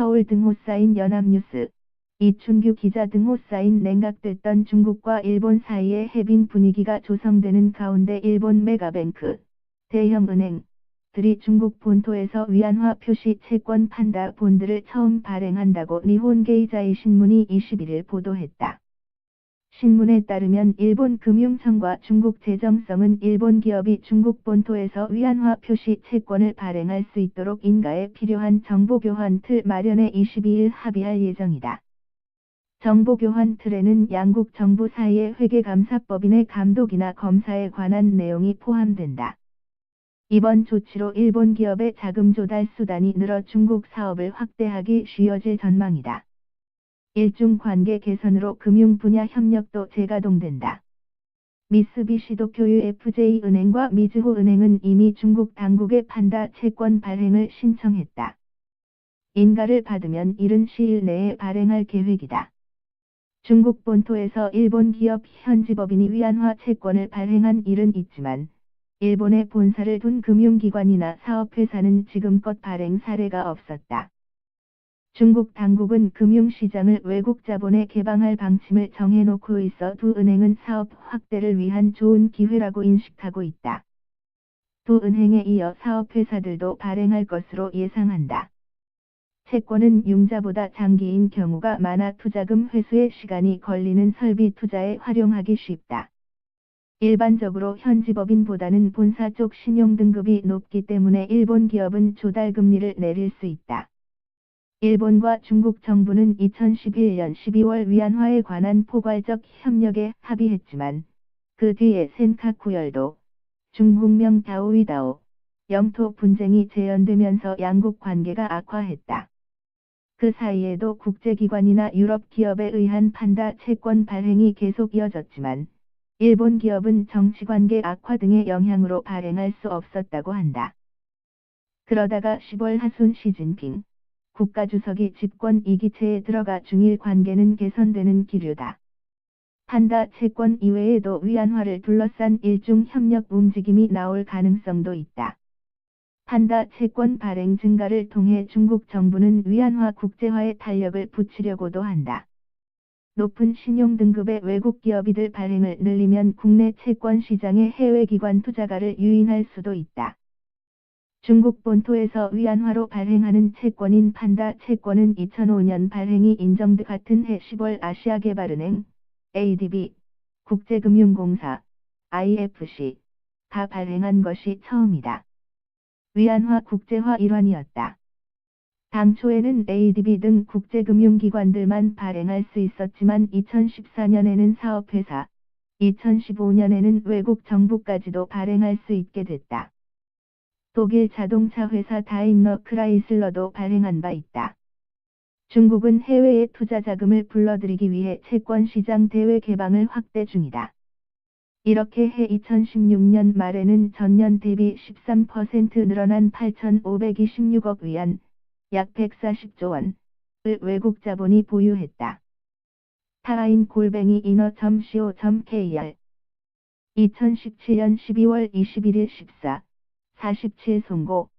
서울 등호 쌓인 연합뉴스, 이춘규 기자 등호 쌓인 냉각됐던 중국과 일본 사이의 해빈 분위기가 조성되는 가운데 일본 메가뱅크, 대형은행들이 중국 본토에서 위안화 표시 채권 판다 본드를 처음 발행한다고 니혼게이자이 신문이 21일 보도했다. 신문에 따르면 일본 금융청과 중국 재정성은 일본 기업이 중국 본토에서 위안화 표시 채권을 발행할 수 있도록 인가에 필요한 정보교환 틀 마련에 22일 합의할 예정이다. 정보교환 틀에는 양국 정부 사이의 회계감사법인의 감독이나 검사에 관한 내용이 포함된다. 이번 조치로 일본 기업의 자금 조달 수단이 늘어 중국 사업을 확대하기 쉬워질 전망이다. 일중 관계 개선으로 금융 분야 협력도 재가동된다. 미쓰비시도쿄 UFJ 은행과 미즈호은행은 이미 중국 당국의 판다 채권 발행을 신청했다. 인가를 받으면 이른 시일 내에 발행할 계획이다. 중국 본토에서 일본 기업 현지법인이 위안화 채권을 발행한 일은 있지만 일본에 본사를 둔 금융기관이나 사업회사는 지금껏 발행 사례가 없었다. 중국 당국은 금융시장을 외국 자본에 개방할 방침을 정해놓고 있어 두 은행은 사업 확대를 위한 좋은 기회라고 인식하고 있다. 두 은행에 이어 사업회사들도 발행할 것으로 예상한다. 채권은 융자보다 장기인 경우가 많아 투자금 회수에 시간이 걸리는 설비 투자에 활용하기 쉽다. 일반적으로 현지법인보다는 본사 쪽 신용등급이 높기 때문에 일본 기업은 조달금리를 내릴 수 있다. 일본과 중국 정부는 2011년 12월 위안화에 관한 포괄적 협력에 합의했지만 그 뒤에 센카쿠 열도, 중국명 다오이다오, 영토 분쟁이 재연되면서 양국 관계가 악화했다. 그 사이에도 국제기관이나 유럽 기업에 의한 판다 채권 발행이 계속 이어졌지만 일본 기업은 정치관계 악화 등의 영향으로 발행할 수 없었다고 한다. 그러다가 10월 하순 시진핑 국가주석이 집권 2기체에 들어가 중일 관계는 개선되는 기류다. 판다 채권 이외에도 위안화를 둘러싼 일중 협력 움직임이 나올 가능성도 있다. 판다 채권 발행 증가를 통해 중국 정부는 위안화 국제화에 탄력을 붙이려고도 한다. 높은 신용등급의 외국 기업이들 발행을 늘리면 국내 채권 시장의 해외기관 투자가를 유인할 수도 있다. 중국 본토에서 위안화로 발행하는 채권인 판다 채권은 2005년 발행이 인정돼 같은 해 10월 아시아개발은행, ADB, 국제금융공사, IFC가 발행한 것이 처음이다. 위안화 국제화 일환이었다. 당초에는 ADB 등 국제금융기관들만 발행할 수 있었지만 2014년에는 사업회사, 2015년에는 외국 정부까지도 발행할 수 있게 됐다. 독일 자동차 회사 다임러 크라이슬러도 발행한 바 있다. 중국은 해외의 투자 자금을 불러들이기 위해 채권시장 대외 개방을 확대 중이다. 이렇게 해 2016년 말에는 전년 대비 13% 늘어난 8,526억 위안, 약 140조 원을 외국 자본이 보유했다. 타인 inno.co.kr 2017년 12월 21일 14, 47 송고